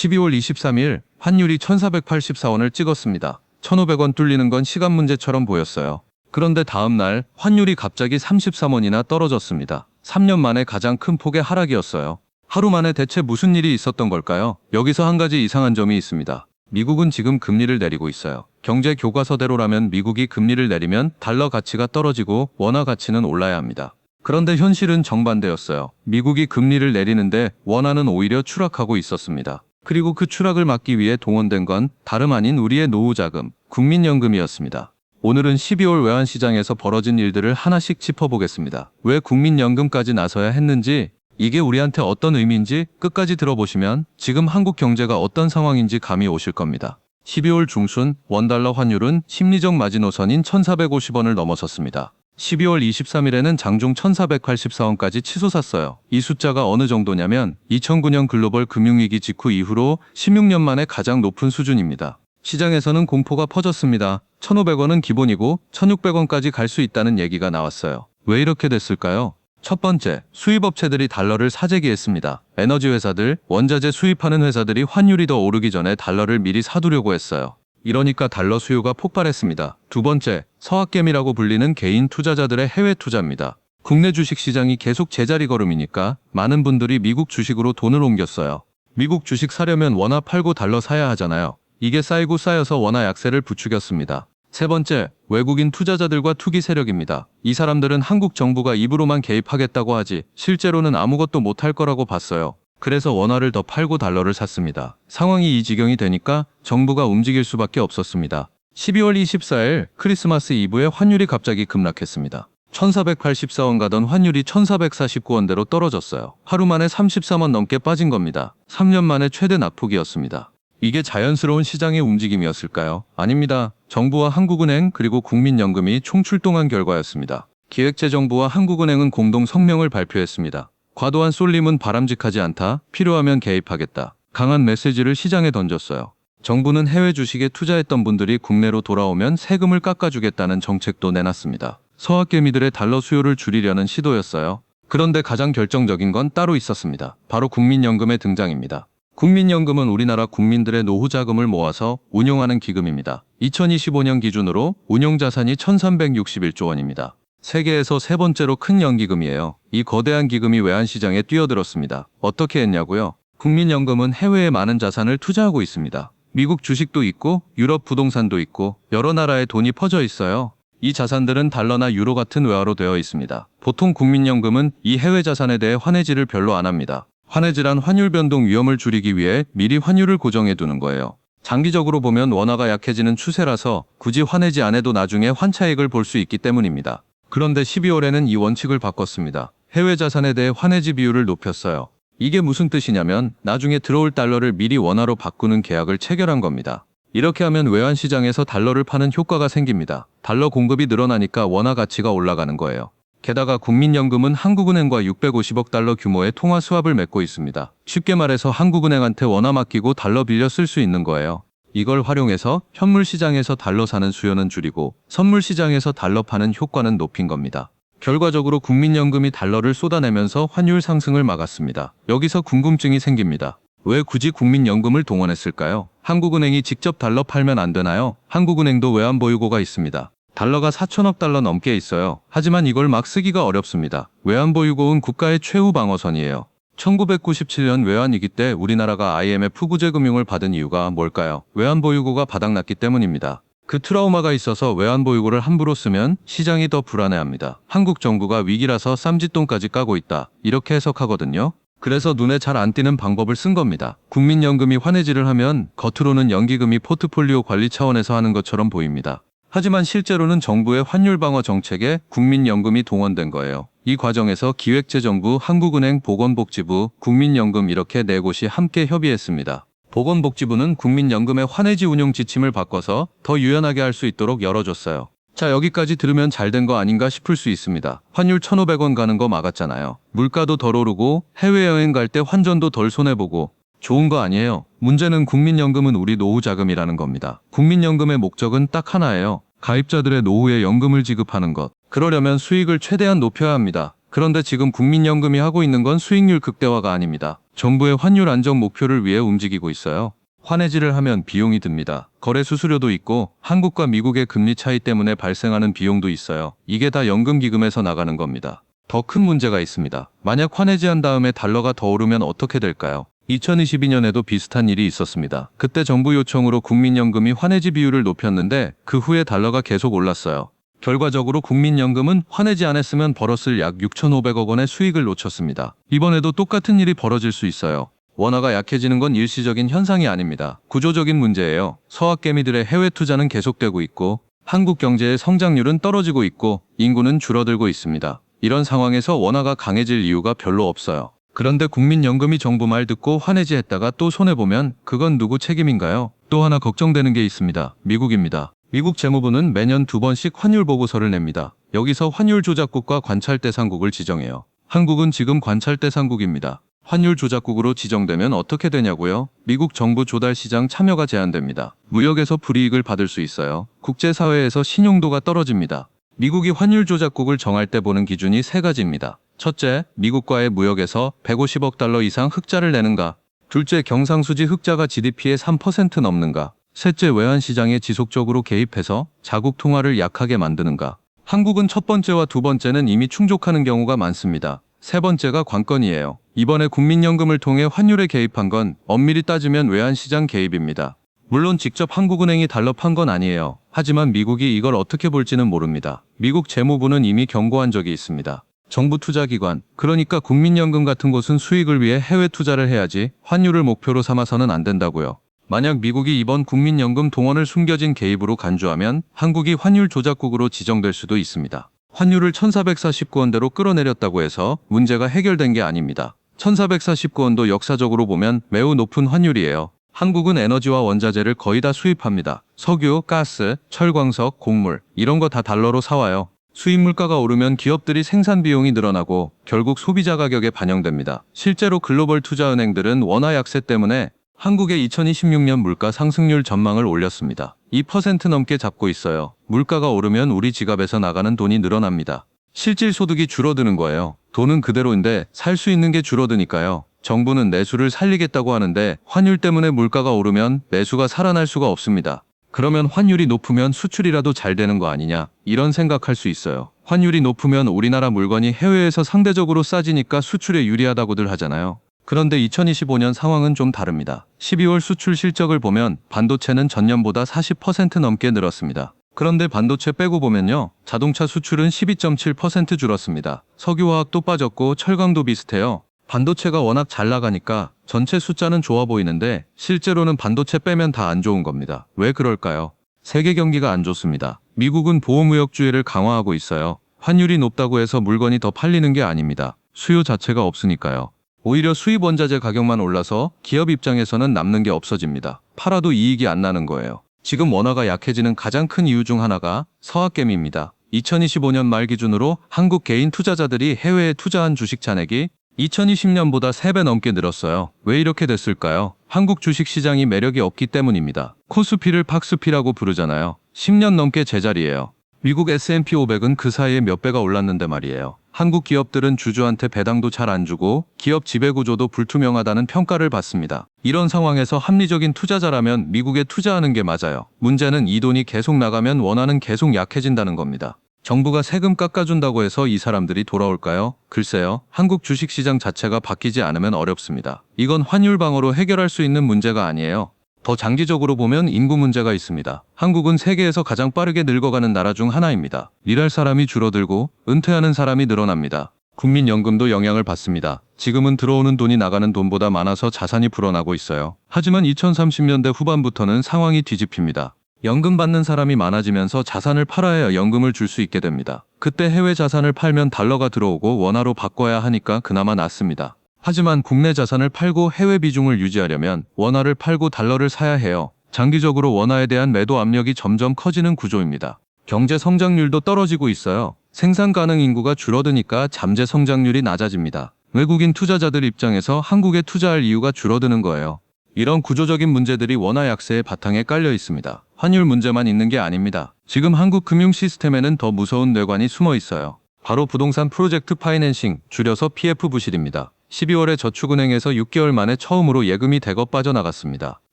12월 23일 환율이 1,484원을 찍었습니다. 1,500원 뚫리는 건 시간 문제처럼 보였어요. 그런데 다음날 환율이 갑자기 33원이나 떨어졌습니다. 3년 만에 가장 큰 폭의 하락이었어요. 하루 만에 대체 무슨 일이 있었던 걸까요? 여기서 한 가지 이상한 점이 있습니다. 미국은 지금 금리를 내리고 있어요. 경제 교과서대로라면 미국이 금리를 내리면 달러 가치가 떨어지고 원화 가치는 올라야 합니다. 그런데 현실은 정반대였어요. 미국이 금리를 내리는데 원화는 오히려 추락하고 있었습니다. 그리고 그 추락을 막기 위해 동원된 건 다름 아닌 우리의 노후자금, 국민연금이었습니다. 오늘은 12월 외환시장에서 벌어진 일들을 하나씩 짚어보겠습니다. 왜 국민연금까지 나서야 했는지, 이게 우리한테 어떤 의미인지 끝까지 들어보시면 지금 한국 경제가 어떤 상황인지 감이 오실 겁니다. 12월 중순 원달러 환율은 심리적 마지노선인 1,450원을 넘어섰습니다. 12월 23일에는 장중 1,484원까지 치솟았어요. 이 숫자가 어느 정도냐면 2009년 글로벌 금융위기 직후 이후로 16년 만에 가장 높은 수준입니다. 시장에서는 공포가 퍼졌습니다. 1,500원은 기본이고 1,600원까지 갈 수 있다는 얘기가 나왔어요. 왜 이렇게 됐을까요? 첫 번째, 수입업체들이 달러를 사재기했습니다. 에너지 회사들, 원자재 수입하는 회사들이 환율이 더 오르기 전에 달러를 미리 사두려고 했어요. 이러니까 달러 수요가 폭발했습니다. 두 번째, 서학개미라고 불리는 개인 투자자들의 해외 투자입니다. 국내 주식시장이 계속 제자리 걸음이니까 많은 분들이 미국 주식으로 돈을 옮겼어요. 미국 주식 사려면 원화 팔고 달러 사야 하잖아요. 이게 쌓이고 쌓여서 원화 약세를 부추겼습니다. 세 번째, 외국인 투자자들과 투기 세력입니다. 이 사람들은 한국 정부가 입으로만 개입하겠다고 하지 실제로는 아무것도 못할 거라고 봤어요. 그래서 원화를 더 팔고 달러를 샀습니다. 상황이 이 지경이 되니까 정부가 움직일 수밖에 없었습니다. 12월 24일 크리스마스 이브에 환율이 갑자기 급락했습니다. 1,484원 가던 환율이 1,449원대로 떨어졌어요. 하루 만에 33원 넘게 빠진 겁니다. 3년 만에 최대 낙폭이었습니다. 이게 자연스러운 시장의 움직임이었을까요? 아닙니다. 정부와 한국은행 그리고 국민연금이 총출동한 결과였습니다. 기획재정부와 한국은행은 공동 성명을 발표했습니다. 과도한 쏠림은 바람직하지 않다. 필요하면 개입하겠다. 강한 메시지를 시장에 던졌어요. 정부는 해외 주식에 투자했던 분들이 국내로 돌아오면 세금을 깎아주겠다는 정책도 내놨습니다. 서학개미들의 달러 수요를 줄이려는 시도였어요. 그런데 가장 결정적인 건 따로 있었습니다. 바로 국민연금의 등장입니다. 국민연금은 우리나라 국민들의 노후 자금을 모아서 운용하는 기금입니다. 2025년 기준으로 운용자산이 1,361조 원입니다. 세계에서 세 번째로 큰 연기금이에요. 이 거대한 기금이 외환시장에 뛰어들었습니다. 어떻게 했냐고요? 국민연금은 해외에 많은 자산을 투자하고 있습니다. 미국 주식도 있고 유럽 부동산도 있고 여러 나라에 돈이 퍼져 있어요. 이 자산들은 달러나 유로 같은 외화로 되어 있습니다. 보통 국민연금은 이 해외 자산에 대해 환해지를 별로 안 합니다. 환해지란 환율 변동 위험을 줄이기 위해 미리 환율을 고정해 두는 거예요. 장기적으로 보면 원화가 약해지는 추세라서 굳이 환해지 안 해도 나중에 환차익을 볼 수 있기 때문입니다. 그런데 12월에는 이 원칙을 바꿨습니다. 해외 자산에 대해 환해지 비율을 높였어요. 이게 무슨 뜻이냐면 나중에 들어올 달러를 미리 원화로 바꾸는 계약을 체결한 겁니다. 이렇게 하면 외환시장에서 달러를 파는 효과가 생깁니다. 달러 공급이 늘어나니까 원화 가치가 올라가는 거예요. 게다가 국민연금은 한국은행과 650억 달러 규모의 통화 수합을 맺고 있습니다. 쉽게 말해서 한국은행한테 원화 맡기고 달러 빌려 쓸 수 있는 거예요. 이걸 활용해서 현물 시장에서 달러 사는 수요는 줄이고 선물 시장에서 달러 파는 효과는 높인 겁니다. 결과적으로 국민연금이 달러를 쏟아내면서 환율 상승을 막았습니다. 여기서 궁금증이 생깁니다. 왜 굳이 국민연금을 동원했을까요? 한국은행이 직접 달러 팔면 안 되나요? 한국은행도 외환보유고가 있습니다. 달러가 4천억 달러 넘게 있어요. 하지만 이걸 막 쓰기가 어렵습니다. 외환보유고는 국가의 최후 방어선이에요. 1997년 외환위기 때 우리나라가 IMF 구제금융을 받은 이유가 뭘까요? 외환보유고가 바닥났기 때문입니다. 그 트라우마가 있어서 외환보유고를 함부로 쓰면 시장이 더 불안해합니다. 한국 정부가 위기라서 쌈짓돈까지 까고 있다. 이렇게 해석하거든요. 그래서 눈에 잘 안 띄는 방법을 쓴 겁니다. 국민연금이 환해지를 하면 겉으로는 연기금이 포트폴리오 관리 차원에서 하는 것처럼 보입니다. 하지만 실제로는 정부의 환율 방어 정책에 국민연금이 동원된 거예요. 이 과정에서 기획재정부, 한국은행, 보건복지부, 국민연금 이렇게 네 곳이 함께 협의했습니다. 보건복지부는 국민연금의 환해지 운용 지침을 바꿔서 더 유연하게 할 수 있도록 열어줬어요. 자, 여기까지 들으면 잘 된 거 아닌가 싶을 수 있습니다. 환율 1,500원 가는 거 막았잖아요. 물가도 덜 오르고 해외여행 갈 때 환전도 덜 손해보고 좋은 거 아니에요. 문제는 국민연금은 우리 노후 자금이라는 겁니다. 국민연금의 목적은 딱 하나예요. 가입자들의 노후에 연금을 지급하는 것. 그러려면 수익을 최대한 높여야 합니다. 그런데 지금 국민연금이 하고 있는 건 수익률 극대화가 아닙니다. 정부의 환율 안정 목표를 위해 움직이고 있어요. 환해지를 하면 비용이 듭니다. 거래 수수료도 있고 한국과 미국의 금리 차이 때문에 발생하는 비용도 있어요. 이게 다 연금기금에서 나가는 겁니다. 더 큰 문제가 있습니다. 만약 환해지한 다음에 달러가 더 오르면 어떻게 될까요? 2022년에도 비슷한 일이 있었습니다. 그때 정부 요청으로 국민연금이 환해지 비율을 높였는데 그 후에 달러가 계속 올랐어요. 결과적으로 국민연금은 환해지 안 했으면 벌었을 약 6,500억 원의 수익을 놓쳤습니다. 이번에도 똑같은 일이 벌어질 수 있어요. 원화가 약해지는 건 일시적인 현상이 아닙니다. 구조적인 문제예요. 서학개미들의 해외 투자는 계속되고 있고 한국 경제의 성장률은 떨어지고 있고 인구는 줄어들고 있습니다. 이런 상황에서 원화가 강해질 이유가 별로 없어요. 그런데 국민연금이 정부 말 듣고 환해지했다가 또 손해보면 그건 누구 책임인가요? 또 하나 걱정되는 게 있습니다. 미국입니다. 미국 재무부는 매년 2번씩 환율 보고서를 냅니다. 여기서 환율 조작국과 관찰 대상국을 지정해요. 한국은 지금 관찰 대상국입니다. 환율 조작국으로 지정되면 어떻게 되냐고요? 미국 정부 조달 시장 참여가 제한됩니다. 무역에서 불이익을 받을 수 있어요. 국제사회에서 신용도가 떨어집니다. 미국이 환율 조작국을 정할 때 보는 기준이 3가지입니다. 첫째, 미국과의 무역에서 150억 달러 이상 흑자를 내는가. 둘째, 경상수지 흑자가 GDP의 3% 넘는가. 셋째, 외환시장에 지속적으로 개입해서 자국 통화를 약하게 만드는가. 한국은 첫 번째와 두 번째는 이미 충족하는 경우가 많습니다. 세 번째가 관건이에요. 이번에 국민연금을 통해 환율에 개입한 건 엄밀히 따지면 외환시장 개입입니다. 물론 직접 한국은행이 달러 판 건 아니에요. 하지만 미국이 이걸 어떻게 볼지는 모릅니다. 미국 재무부는 이미 경고한 적이 있습니다. 정부 투자기관, 그러니까 국민연금 같은 곳은 수익을 위해 해외 투자를 해야지 환율을 목표로 삼아서는 안 된다고요. 만약 미국이 이번 국민연금 동원을 숨겨진 개입으로 간주하면 한국이 환율 조작국으로 지정될 수도 있습니다. 환율을 1449원대로 끌어내렸다고 해서 문제가 해결된 게 아닙니다. 1449원도 역사적으로 보면 매우 높은 환율이에요. 한국은 에너지와 원자재를 거의 다 수입합니다. 석유, 가스, 철광석, 곡물 이런 거 다 달러로 사와요. 수입 물가가 오르면 기업들이 생산 비용이 늘어나고 결국 소비자 가격에 반영됩니다. 실제로 글로벌 투자은행들은 원화 약세 때문에 한국의 2026년 물가 상승률 전망을 올렸습니다. 2% 넘게 잡고 있어요. 물가가 오르면 우리 지갑에서 나가는 돈이 늘어납니다. 실질 소득이 줄어드는 거예요. 돈은 그대로인데 살 수 있는 게 줄어드니까요. 정부는 내수를 살리겠다고 하는데 환율 때문에 물가가 오르면 내수가 살아날 수가 없습니다. 그러면 환율이 높으면 수출이라도 잘 되는 거 아니냐 이런 생각할 수 있어요. 환율이 높으면 우리나라 물건이 해외에서 상대적으로 싸지니까 수출에 유리하다고들 하잖아요. 그런데 2025년 상황은 좀 다릅니다. 12월 수출 실적을 보면 반도체는 전년보다 40% 넘게 늘었습니다. 그런데 반도체 빼고 보면요. 자동차 수출은 12.7% 줄었습니다. 석유화학도 빠졌고 철강도 비슷해요. 반도체가 워낙 잘 나가니까 전체 숫자는 좋아 보이는데 실제로는 반도체 빼면 다 안 좋은 겁니다. 왜 그럴까요? 세계 경기가 안 좋습니다. 미국은 보호무역주의를 강화하고 있어요. 환율이 높다고 해서 물건이 더 팔리는 게 아닙니다. 수요 자체가 없으니까요. 오히려 수입 원자재 가격만 올라서 기업 입장에서는 남는 게 없어집니다. 팔아도 이익이 안 나는 거예요. 지금 원화가 약해지는 가장 큰 이유 중 하나가 서학개미입니다. 2025년 말 기준으로 한국 개인 투자자들이 해외에 투자한 주식 잔액이 2020년보다 3배 넘게 늘었어요. 왜 이렇게 됐을까요? 한국 주식시장이 매력이 없기 때문입니다. 코스피를 팍스피라고 부르잖아요. 10년 넘게 제자리예요. 미국 S&P 500은 그 사이에 몇 배가 올랐는데 말이에요. 한국 기업들은 주주한테 배당도 잘 안 주고 기업 지배구조도 불투명하다는 평가를 받습니다. 이런 상황에서 합리적인 투자자라면 미국에 투자하는 게 맞아요. 문제는 이 돈이 계속 나가면 원화는 계속 약해진다는 겁니다. 정부가 세금 깎아준다고 해서 이 사람들이 돌아올까요? 글쎄요. 한국 주식시장 자체가 바뀌지 않으면 어렵습니다. 이건 환율 방어로 해결할 수 있는 문제가 아니에요. 더 장기적으로 보면 인구 문제가 있습니다. 한국은 세계에서 가장 빠르게 늙어가는 나라 중 하나입니다. 일할 사람이 줄어들고 은퇴하는 사람이 늘어납니다. 국민연금도 영향을 받습니다. 지금은 들어오는 돈이 나가는 돈보다 많아서 자산이 불어나고 있어요. 하지만 2030년대 후반부터는 상황이 뒤집힙니다. 연금 받는 사람이 많아지면서 자산을 팔아야 연금을 줄 수 있게 됩니다. 그때 해외 자산을 팔면 달러가 들어오고 원화로 바꿔야 하니까 그나마 낫습니다. 하지만 국내 자산을 팔고 해외 비중을 유지하려면 원화를 팔고 달러를 사야 해요. 장기적으로 원화에 대한 매도 압력이 점점 커지는 구조입니다. 경제 성장률도 떨어지고 있어요. 생산 가능 인구가 줄어드니까 잠재 성장률이 낮아집니다. 외국인 투자자들 입장에서 한국에 투자할 이유가 줄어드는 거예요. 이런 구조적인 문제들이 원화 약세의 바탕에 깔려 있습니다. 환율 문제만 있는 게 아닙니다. 지금 한국 금융 시스템에는 더 무서운 뇌관이 숨어 있어요. 바로 부동산 프로젝트 파이낸싱, 줄여서 PF 부실입니다. 12월에 저축은행에서 6개월 만에 처음으로 예금이 대거 빠져나갔습니다.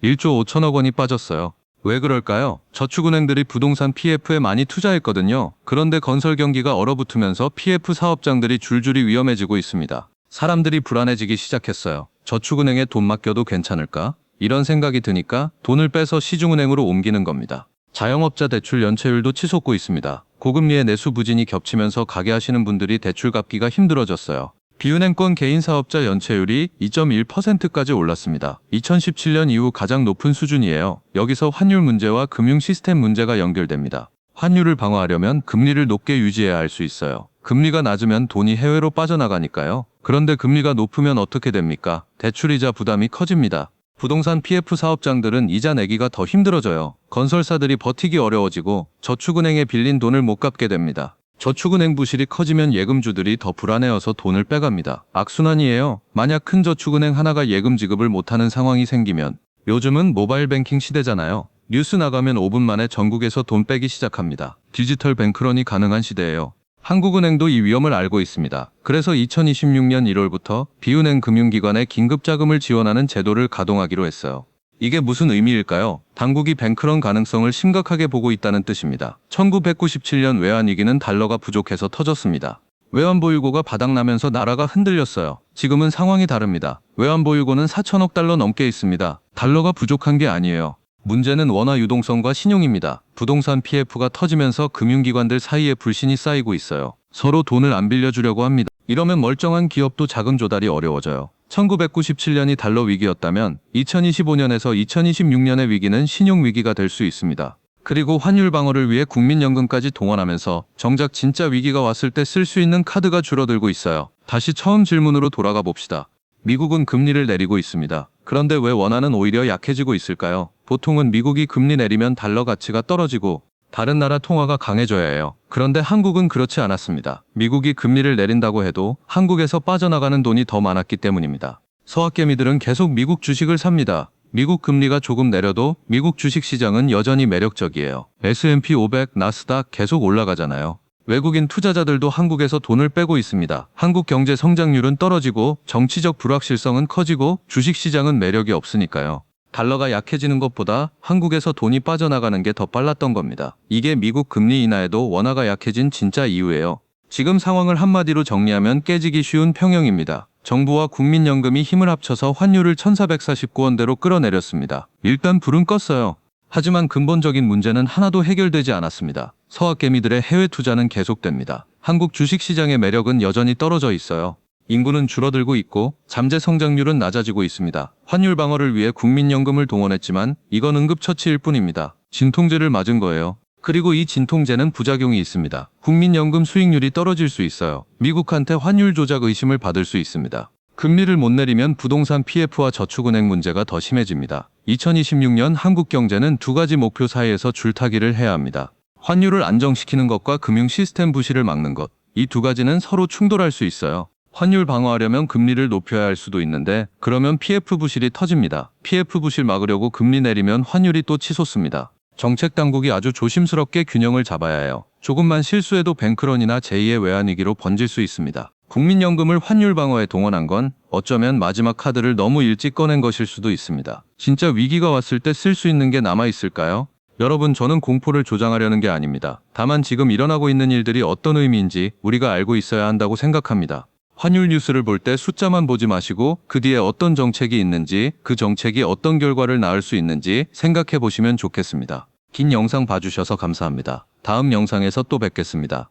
1조 5천억 원이 빠졌어요. 왜 그럴까요? 저축은행들이 부동산 PF에 많이 투자했거든요. 그런데 건설 경기가 얼어붙으면서 PF 사업장들이 줄줄이 위험해지고 있습니다. 사람들이 불안해지기 시작했어요. 저축은행에 돈 맡겨도 괜찮을까? 이런 생각이 드니까 돈을 빼서 시중은행으로 옮기는 겁니다. 자영업자 대출 연체율도 치솟고 있습니다. 고금리에 내수 부진이 겹치면서 가게하시는 분들이 대출 갚기가 힘들어졌어요. 비은행권 개인사업자 연체율이 2.1%까지 올랐습니다. 2017년 이후 가장 높은 수준이에요. 여기서 환율 문제와 금융 시스템 문제가 연결됩니다. 환율을 방어하려면 금리를 높게 유지해야 할 수 있어요. 금리가 낮으면 돈이 해외로 빠져나가니까요. 그런데 금리가 높으면 어떻게 됩니까? 대출이자 부담이 커집니다. 부동산 PF 사업장들은 이자 내기가 더 힘들어져요. 건설사들이 버티기 어려워지고 저축은행에 빌린 돈을 못 갚게 됩니다. 저축은행 부실이 커지면 예금주들이 더 불안해져서 돈을 빼갑니다. 악순환이에요. 만약 큰 저축은행 하나가 예금 지급을 못하는 상황이 생기면, 요즘은 모바일 뱅킹 시대잖아요. 뉴스 나가면 5분 만에 전국에서 돈 빼기 시작합니다. 디지털 뱅크런이 가능한 시대예요. 한국은행도 이 위험을 알고 있습니다. 그래서 2026년 1월부터 비은행 금융기관에 긴급자금을 지원하는 제도를 가동하기로 했어요. 이게 무슨 의미일까요? 당국이 뱅크런 가능성을 심각하게 보고 있다는 뜻입니다. 1997년 외환위기는 달러가 부족해서 터졌습니다. 외환보유고가 바닥나면서 나라가 흔들렸어요. 지금은 상황이 다릅니다. 외환보유고는 4천억 달러 넘게 있습니다. 달러가 부족한 게 아니에요. 문제는 원화 유동성과 신용입니다. 부동산 PF가 터지면서 금융기관들 사이에 불신이 쌓이고 있어요. 서로 돈을 안 빌려주려고 합니다. 이러면 멀쩡한 기업도 자금 조달이 어려워져요. 1997년이 달러 위기였다면 2025년에서 2026년의 위기는 신용 위기가 될 수 있습니다. 그리고 환율 방어를 위해 국민연금까지 동원하면서 정작 진짜 위기가 왔을 때 쓸 수 있는 카드가 줄어들고 있어요. 다시 처음 질문으로 돌아가 봅시다. 미국은 금리를 내리고 있습니다. 그런데 왜 원화는 오히려 약해지고 있을까요? 보통은 미국이 금리 내리면 달러 가치가 떨어지고 다른 나라 통화가 강해져야 해요. 그런데 한국은 그렇지 않았습니다. 미국이 금리를 내린다고 해도 한국에서 빠져나가는 돈이 더 많았기 때문입니다. 서학개미들은 계속 미국 주식을 삽니다. 미국 금리가 조금 내려도 미국 주식시장은 여전히 매력적이에요. S&P 500, 나스닥 계속 올라가잖아요. 외국인 투자자들도 한국에서 돈을 빼고 있습니다. 한국 경제 성장률은 떨어지고 정치적 불확실성은 커지고 주식시장은 매력이 없으니까요. 달러가 약해지는 것보다 한국에서 돈이 빠져나가는 게 더 빨랐던 겁니다. 이게 미국 금리 인하에도 원화가 약해진 진짜 이유예요. 지금 상황을 한마디로 정리하면 깨지기 쉬운 평형입니다. 정부와 국민연금이 힘을 합쳐서 환율을 1449원대로 끌어내렸습니다. 일단 불은 껐어요. 하지만 근본적인 문제는 하나도 해결되지 않았습니다. 서학개미들의 해외 투자는 계속됩니다. 한국 주식시장의 매력은 여전히 떨어져 있어요. 인구는 줄어들고 있고 잠재 성장률은 낮아지고 있습니다. 환율 방어를 위해 국민연금을 동원했지만 이건 응급처치일 뿐입니다. 진통제를 맞은 거예요. 그리고 이 진통제는 부작용이 있습니다. 국민연금 수익률이 떨어질 수 있어요. 미국한테 환율 조작 의심을 받을 수 있습니다. 금리를 못 내리면 부동산 PF와 저축은행 문제가 더 심해집니다. 2026년 한국 경제는 두 가지 목표 사이에서 줄타기를 해야 합니다. 환율을 안정시키는 것과 금융 시스템 부실을 막는 것. 이 두 가지는 서로 충돌할 수 있어요. 환율 방어하려면 금리를 높여야 할 수도 있는데 그러면 PF 부실이 터집니다. PF 부실 막으려고 금리 내리면 환율이 또 치솟습니다. 정책 당국이 아주 조심스럽게 균형을 잡아야 해요. 조금만 실수해도 뱅크런이나 제2의 외환위기로 번질 수 있습니다. 국민연금을 환율 방어에 동원한 건 어쩌면 마지막 카드를 너무 일찍 꺼낸 것일 수도 있습니다. 진짜 위기가 왔을 때 쓸 수 있는 게 남아있을까요? 여러분, 저는 공포를 조장하려는 게 아닙니다. 다만 지금 일어나고 있는 일들이 어떤 의미인지 우리가 알고 있어야 한다고 생각합니다. 환율 뉴스를 볼 때 숫자만 보지 마시고 그 뒤에 어떤 정책이 있는지, 그 정책이 어떤 결과를 낳을 수 있는지 생각해 보시면 좋겠습니다. 긴 영상 봐주셔서 감사합니다. 다음 영상에서 또 뵙겠습니다.